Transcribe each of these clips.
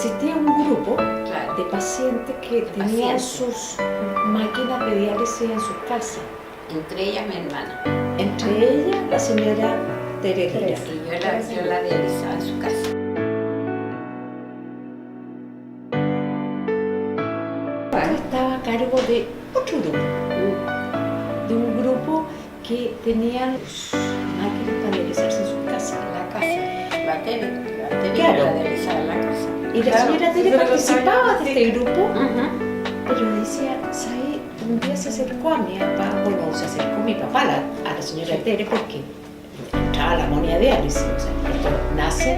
existía un grupo de pacientes que tenían sus máquinas de diálisis en sus casas. Entre ellas mi hermana. Entre ellas la señora Teresa. Y yo la dializaba en su casa. Estaba a cargo de otro grupo, de un grupo que tenían máquinas para dializarse en sus casas. En la casa. La Tere Claro. la dializaba en la casa. Y la señora Tere participaba de este grupo, Uh-huh. pero decía, ¿sabes? Un día se acercó a mi papá, bueno, se acercó mi papá a la señora Tere porque entraba la monodiálisis, o sea, esto nace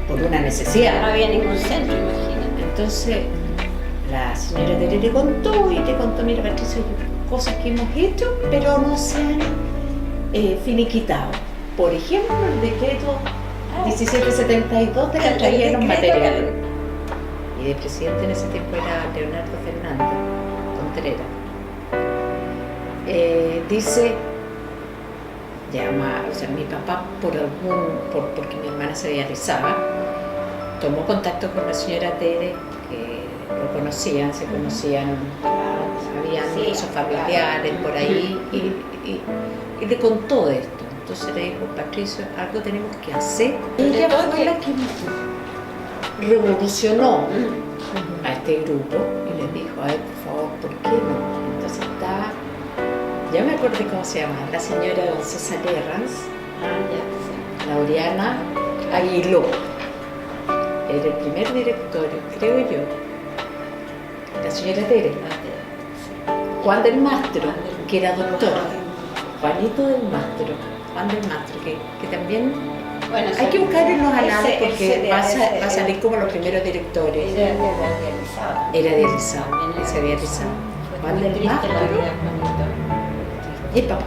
por una No necesidad. había ningún centro, imagínate. Entonces, la señora Tere le contó, mira Patricia, cosas que hemos hecho, pero no se han finiquitado. Por ejemplo, el decreto 1772 de la entrega de los materiales. Y el presidente en ese tiempo era Leonardo Fernández Contreras. Dice, o sea, mi papá porque mi hermana se dializaba, tomó contacto con la señora Tere, que lo conocían, se conocían, habían esos familiares por ahí, y le contó de esto. Entonces le dijo, Patricio, algo tenemos que hacer. Ella fue la que revolucionó a este grupo y les dijo, ay, por favor, ¿por qué no? Entonces estaba, ya me acordé cómo se llama, la señora don César Herranz, Laureana Aguiló, era el primer directorio, creo yo, la señora Tere, Juan del Mastro, que era doctor, Juanito del Mastro, Juan del Mastro, que también Bueno, hay que buscar en los anales porque va a ese salir como los primeros directores. Era dializado. Era dializado, se dializaba. Juan Muy del triste Mastro la vida, Juanito. y el papá.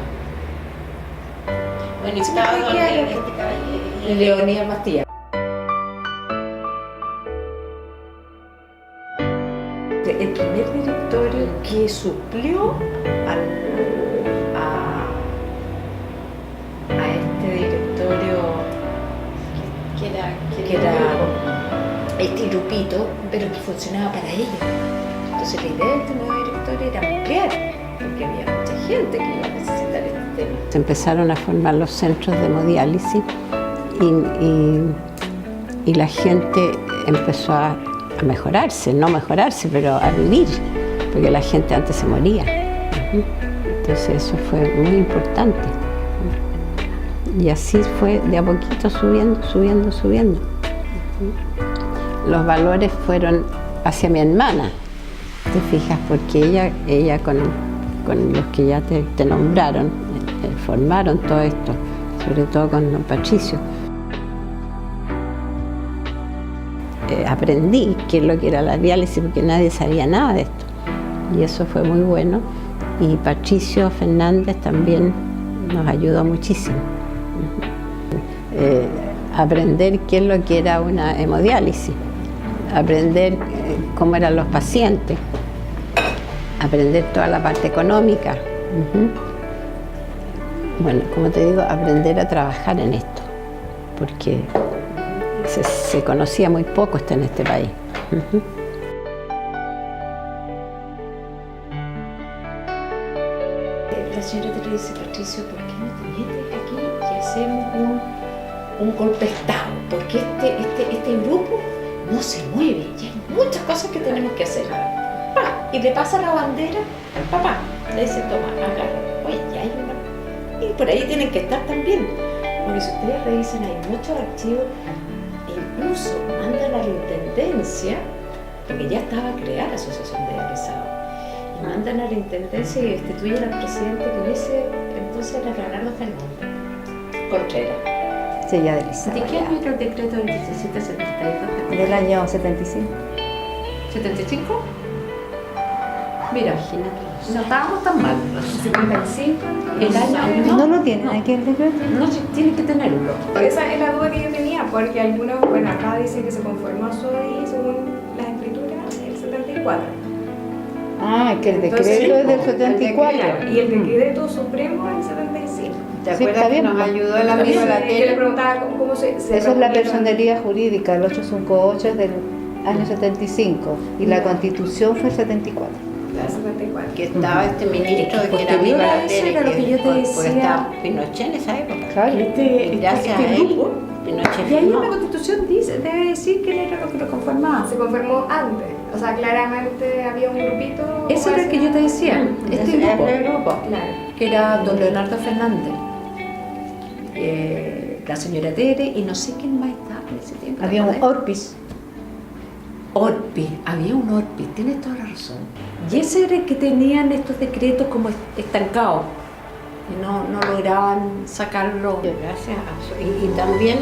Bueno, y Sí, estaba me donde queda este caballero. Leonidas Bastilla. El primer directorio que suplió a este directorio que era este grupito, pero que funcionaba para ellos. Entonces la idea de este nuevo directorio era ampliar, porque había mucha gente que iba a necesitar este tema. Se empezaron a formar los centros de hemodiálisis y la gente empezó a mejorarse, no mejorarse, pero a vivir, porque la gente antes se moría. Entonces eso fue muy importante. Y así fue de a poquito subiendo. Los valores fueron hacia mi hermana, te fijas, porque ella con los que ya te nombraron, formaron todo esto, sobre todo con don Patricio. Aprendí qué es lo que era la diálisis porque nadie sabía nada de esto y eso fue muy bueno, y Patricio Fernández también nos ayudó muchísimo. Aprender qué es lo que era una hemodiálisis, aprender cómo eran los pacientes, aprender toda la parte económica. Bueno, como te digo, aprender a trabajar en esto, porque se conocía muy poco esto en este país. La señora te dice, Patricio, ¿por qué no te metes aquí y hacemos un golpe de Estado? Porque este grupo no se mueve y hay muchas cosas que tenemos que hacer. Y le pasa la bandera al papá, le dice, toma, agarra. Oye, ya hay una... Y por ahí tienen que estar también, porque si ustedes revisan hay muchos archivos, incluso mandan a la intendencia, porque ya estaba creada la asociación de dializados, y mandan a la intendencia y destituyen al presidente que en ese entonces era Leonardo Fernández Contreras. Sí, ya dializaba. ¿De qué año era el decreto del 1772? Del año 75. ¿75? Mira, no estábamos tan mal. 75. El año ¿No lo tienen aquí el decreto? no tienen que tenerlo. Esa es la duda que yo tenía, porque algunos, bueno, acá dice que se conformó según las escrituras, el 74. Ah, que el Entonces, decreto es del el 74. decreto, y el decreto supremo es el 75. ¿Te acuerdas que nos ayudó el amigo Yo la le Tere? preguntaba cómo se Esa es la personería jurídica, el 858 es del año 75 y la constitución fue el 74. La 74. Que estaba este ministro Es que que era posterior amigo de a la eso tele, era lo que yo te porque decía. estaba Pinochet en esa época. Claro. Gracias a él, Pinochet Y ahí en la firmó. Constitución debe decir quién era lo que lo conformaba. Se conformó antes. O sea, claramente había un grupito. Ese era el que yo te decía. Este Ese grupo, era el grupo. Claro. que era don Leonardo Fernández, la señora Tere y no sé quién más estaba en ese tiempo. Había un ¿verdad? Orpis. Orpi, había un Orpi, tienes toda la razón. Y ese era el que tenían estos decretos como estancados. Y no lograban sacarlo. Gracias. Y también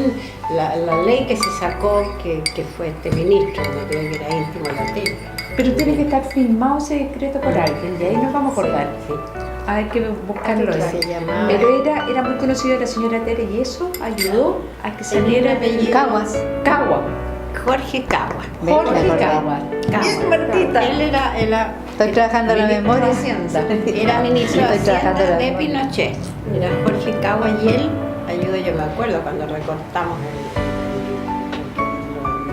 la ley que se sacó, que fue este ministro, yo creo que era íntimo de la tele. Pero tiene que estar firmado ese decreto por alguien, y ahí nos vamos a acordar. Sí. Hay que buscarlo. Se ese. llamaba- Pero era muy conocido la señora Tere y eso ayudó a que saliera un apellido. Caguas. Cagua. Jorge Cagua. Jorge acordé. Cagua. Bien, Martita. Él era Estoy trabajando en la memoria. Era ministro de Estoy trabajando en Hacienda la de memoria. Pinochet. Era Jorge Cagua y él ayudó, yo me acuerdo cuando recortamos lo de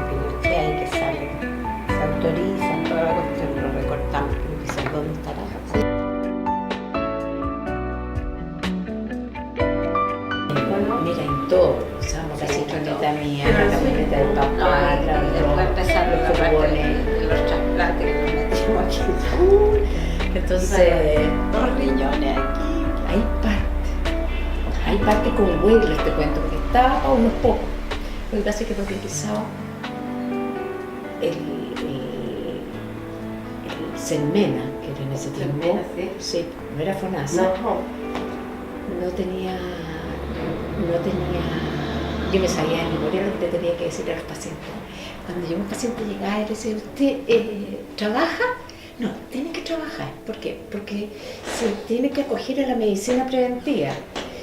Pinochet, ahí que sale, se autorizan toda la cuestión, lo recortamos, creo que sé dónde estará. Mira, en todo. Usamos la citroneta mía, la camioneta del papá, No, y después empezaron la parte de los trasplantes que nos metimos aquí. Entonces, Dos riñones aquí. hay parte con Weyler, te cuento, porque estaba para unos pocos. Lo que pasa es que lo utilizaba el Selmena, que era en ese tiempo. Selmena, sí. Sí, no era FONASA. No tenía, yo me sabía de memoria lo que le tenía que decir a los pacientes. Cuando llegó un paciente llegaba y le decía, ¿usted trabaja? No, tiene que trabajar. ¿Por qué? Porque se tiene que acoger a la medicina preventiva.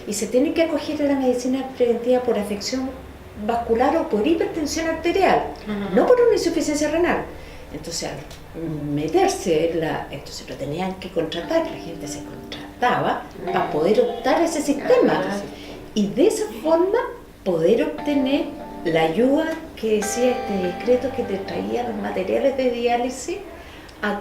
Y se tiene que acoger a la medicina preventiva por afección vascular o por hipertensión arterial, no por una insuficiencia renal. Entonces, al meterse en entonces lo tenían que contratar, la gente se contrataba para poder optar a ese sistema. Y de esa forma poder obtener la ayuda que decía este decreto que te traía los materiales de diálisis a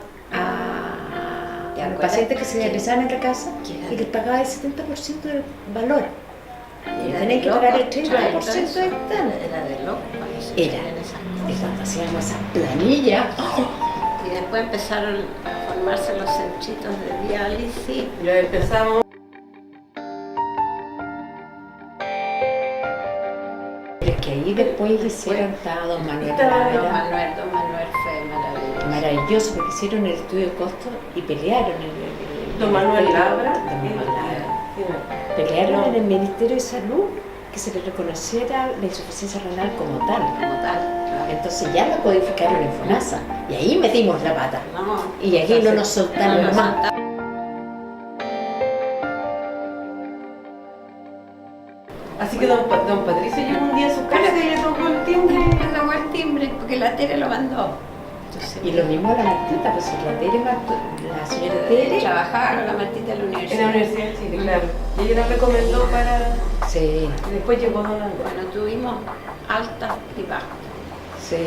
los pacientes que se dializaban en la casa y les pagaba el 70% del valor. Y tenían que pagar el 30% de externo. Era de loco cuando se Era. hacían esas Y cosas. cuando hacíamos esa planilla, Y después empezaron a formarse los centritos de diálisis. Ya empezamos. pero es que ahí después hicieron, estaba don Manuel Don Lara, Manuel fue maravilloso. maravilloso, porque hicieron el estudio de costo y pelearon Don Manuel Labra. Don Manuel Labra. Pelearon en el Ministerio de Salud que se le reconociera la insuficiencia renal como tal. Como tal. Entonces ya lo codificaron en FONASA y ahí metimos la pata. No, Y aquí no nos soltaron no nos más. soltaron. Así que don Patricio llegó un día a su casa y le tocó el timbre. Le tocó el timbre porque la Tere lo mandó. Entonces, Y lo mismo a la Martita, pues la señora Tere. trabajaba con la Martita en la En universidad. la Universidad de Chile, claro. Y ella nos recomendó para. Sí, Y después llegó don Andrés. Bueno, tuvimos altas y bajas. sí.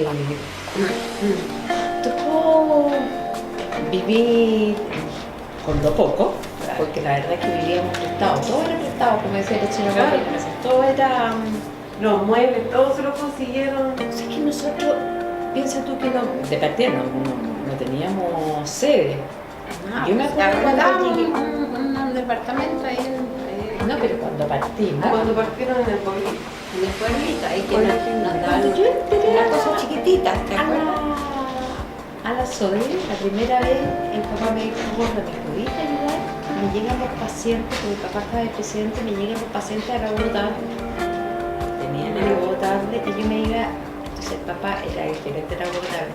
Tocó vivir con lo poco, porque la verdad es que vivíamos prestados, todo era prestado, como decía la señora Claro. Gabriela, todo era. Los muebles, todos se los consiguieron. O sea, es que nosotros, piensa tú que de partida no teníamos sede. Yo me acuerdo cuando llegué. un departamento ahí No, pero cuando partimos. Cuando partieron en el pueblito. en el pueblito, ahí que Cuando nos daban yo entré una cosa chiquitita, ¿te a acuerdas? la SODE, la primera vez, el papá me dijo, bueno, ¿me podías ayudar? Me llegan los pacientes, porque mi papá estaba de presidente, me llegan los pacientes a la tarde. Tenían el tarde y yo me iba, entonces el papá era el gerente de la tarde.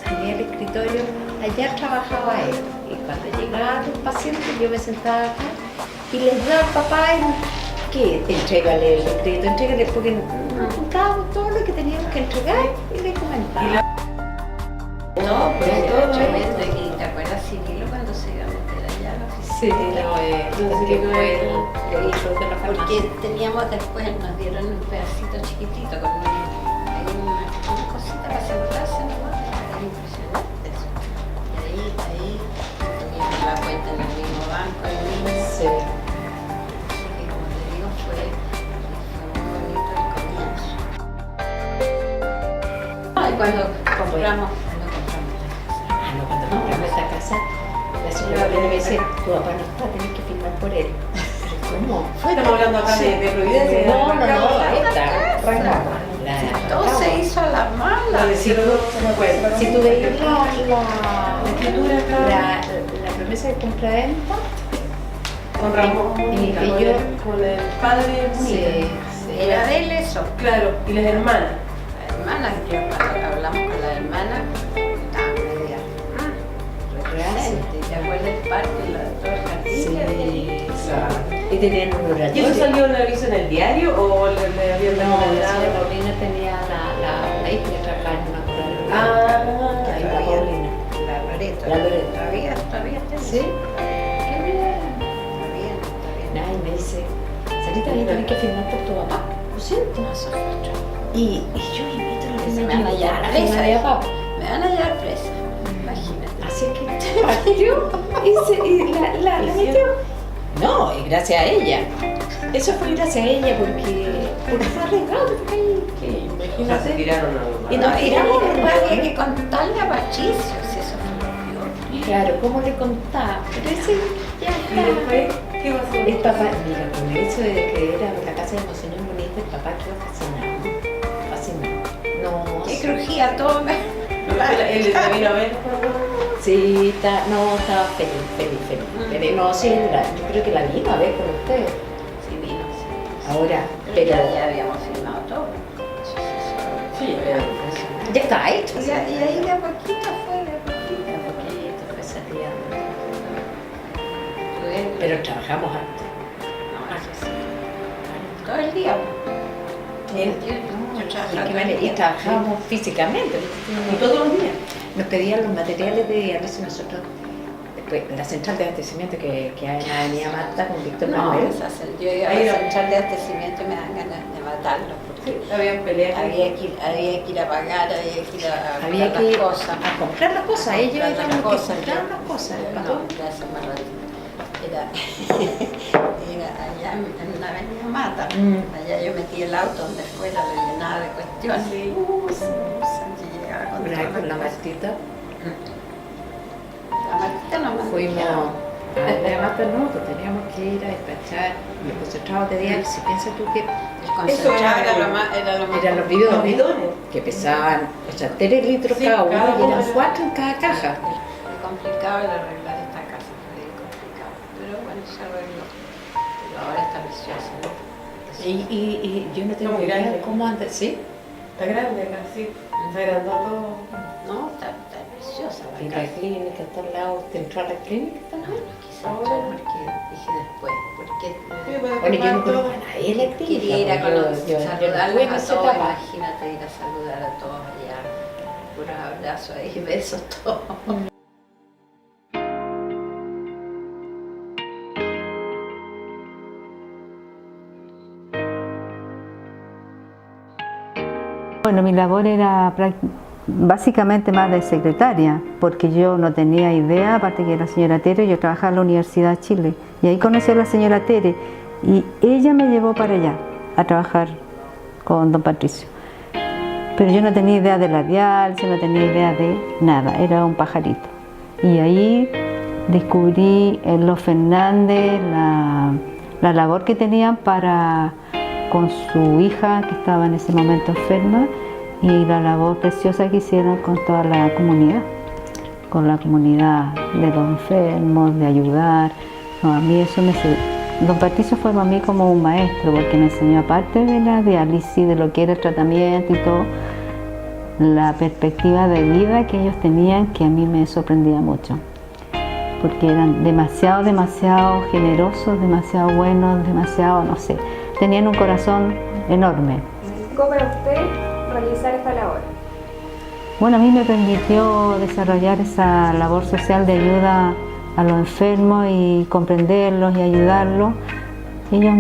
Tenía el escritorio, allá trabajaba él. Y cuando llegaban los pacientes, yo me sentaba acá y les daba al papá que entrégale el decreto, entrégale, porque juntábamos todo lo que teníamos que entregar y le comentaba. No, pues Ya, todo ya, tremendo. ¿Y te acuerdas, Cirilo, cuando se iba a meter allá a la oficina? Sí, que fue el hijo de la Porque farmacia. teníamos después, nos dieron un pedacito chiquitito con una cosita para sentarse nomás. Sí. Así que como te digo, fue muy bonito el comienzo. Y cuando compramos Ah, no, cuando compramos esta casa, la señora Belén me dice, tu papá no está, tienes que firmar por él. Pero ¿cómo? Estamos hablando acá de Providencia. No, ahí está. todo se hizo a la mala. Si tú veías la escritura, la promesa de compra-venta, Con Ramón y Mujica, yo, con el padre Mujica. sí. Era de él eso. Claro, y las hermanas. La hermana, yo cuando hablamos con la hermana, estaba media reticente. ¿Te acuerdas del parque, todo el jardín? Y tenían un ¿Y eso oratorio. salió en aviso en el diario o le habían No, la señora recomendado? Paulina tenía la hija que trabajaba en una corralera. Ah, Ahí la Paulina. La Loreto. La Loreto. Todavía está. ¿Sí? Qué bien. Está bien. Nada, y me dice, Sarita, voy a tener que firmar por tu papá. Lo siento. Y yo invito a los Se niños me van a hallar a la presa. firma de papá. Me van a llevar presa. Imagínate. Así que partió y la metió. No, y gracias a ella. Eso fue gracias a ella porque fue arriesgado, porque ahí, que o sea, se imagínate. tiraron a Y nos tiramos, después había que contarle a Patricio, si eso fue lo peor. claro, ¿cómo le contaba? Pero ese ya ¿Y está. después qué pasó? El papá, mira, con el hecho de que era la casa de Monseñor Bonita, el papá quedó fascinado. Fascinado. No, Que crujía todo. Él la vino a ver. sí, estaba feliz. No, sí, yo creo que la vino a ver con ustedes. Sí, vino, sí. Ahora, Pero pero ya habíamos filmado todo. Eso se hizo. Sí, ya está hecho. Y ahí de a poquito fue, de a poquito. Poquito, fue saliendo. Tuve- Pero trabajamos antes. No, eso sí. Todo el día. Yo trabajaba Y trabajábamos físicamente. y todos los días. Nos pedían los materiales de a veces nosotros, después la central de abastecimiento que hay en la Avenida Marta con Víctor No, Manuel. yo iba a Ahí la no. central de abastecimiento y me dan ganas de matarlo porque Habían peleas. había que ir a pagar, había que ir a Había comprar que ir las cosas. a comprar las cosas, ellos Comprar eran las los que cosas, compraban yo- las cosas. No, para todo. gracias, más ratito. Era allá en la avenida Mata. Allá yo metí el auto donde fuera, lo llenaba de cuestiones. Sí. Y llegaba con Una vez con la todo. Martita La Martita no me fuimos a la Marta, no, pues teníamos que ir a despachar los concentrados de diálisis. Piensa tú que El concentrado era lo más. eran los bidones, Los bidones. que pesaban, o sea, 3 litros Sí, cada uno cada y eran uno. 4 en cada caja. Es complicado el arreglar esta casa, fue bien complicado. Pero bueno, se arregló. Pero ahora está preciosa, ¿no? Y yo no tengo Está muy idea grande. cómo anda, ¿sí? Está grande acá, sí. Está agrandado. No, está preciosa Y la la casa. clínica está al lado, ¿te entró a la clínica No, también? no quise entrar porque dije después, porque Bueno, yo no conozco a nadie en la clínica. quería ir a porque yo no saludarlos estuve en a esa todos, etapa. imagínate ir a saludar a todos allá, puros abrazos y besos todos. Bueno, mi labor era básicamente más de secretaria, porque yo no tenía idea, aparte que la señora Tere, yo trabajaba en la Universidad de Chile, y ahí conocí a la señora Tere, y ella me llevó para allá a trabajar con don Patricio. Pero yo no tenía idea de la diálisis, no tenía idea de nada, era un pajarito. Y ahí descubrí en los Fernández la labor que tenían con su hija que estaba en ese momento enferma y la labor preciosa que hicieron con toda la comunidad, con la comunidad de los enfermos, de ayudar. No, a mí eso don Patricio fue para mí como un maestro porque me enseñó, aparte de la diálisis, de lo que era el tratamiento y todo, la perspectiva de vida que ellos tenían, que a mí me sorprendía mucho, porque eran demasiado generosos, demasiado buenos, demasiado, no sé, tenían un corazón enorme. ¿Cómo para usted realizar esta labor? Bueno, a mí me permitió desarrollar esa labor social de ayuda a los enfermos y comprenderlos y ayudarlos. Ellos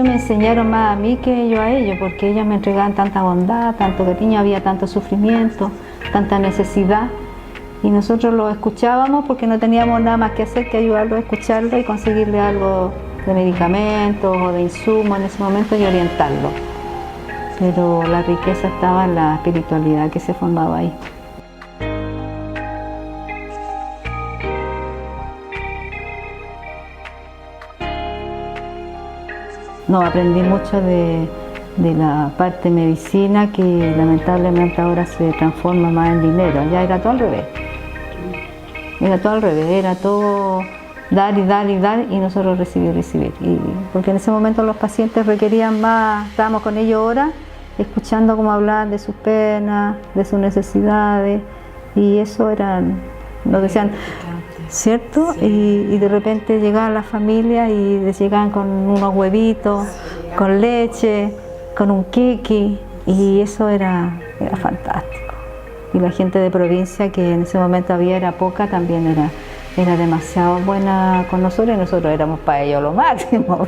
me enseñaron más a mí que yo a ellos, porque ellos me entregaban tanta bondad, tanto cariño, había tanto sufrimiento, tanta necesidad, y nosotros los escuchábamos porque no teníamos nada más que hacer que ayudarlos a escucharlo y conseguirle algo de medicamentos o de insumos en ese momento y orientarlo. Pero la riqueza estaba en la espiritualidad que se formaba ahí. No, aprendí mucho de la parte medicina que lamentablemente ahora se transforma más en dinero. Ya era todo al revés. Era todo al revés, era todo dar y dar y dar y nosotros recibir. Porque en ese momento los pacientes requerían más, estábamos con ellos horas, escuchando cómo hablaban de sus penas, de sus necesidades, y eso nos decían, ¿cierto? Sí. Y de repente llegaban las familias y les llegaban con unos huevitos, con leche, con un kiki, y eso era fantástico. Y la gente de provincia, que en ese momento era poca, también era demasiado buena con nosotros, y nosotros éramos para ellos lo máximo,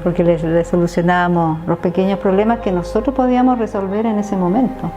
porque les solucionábamos los pequeños problemas que nosotros podíamos resolver en ese momento.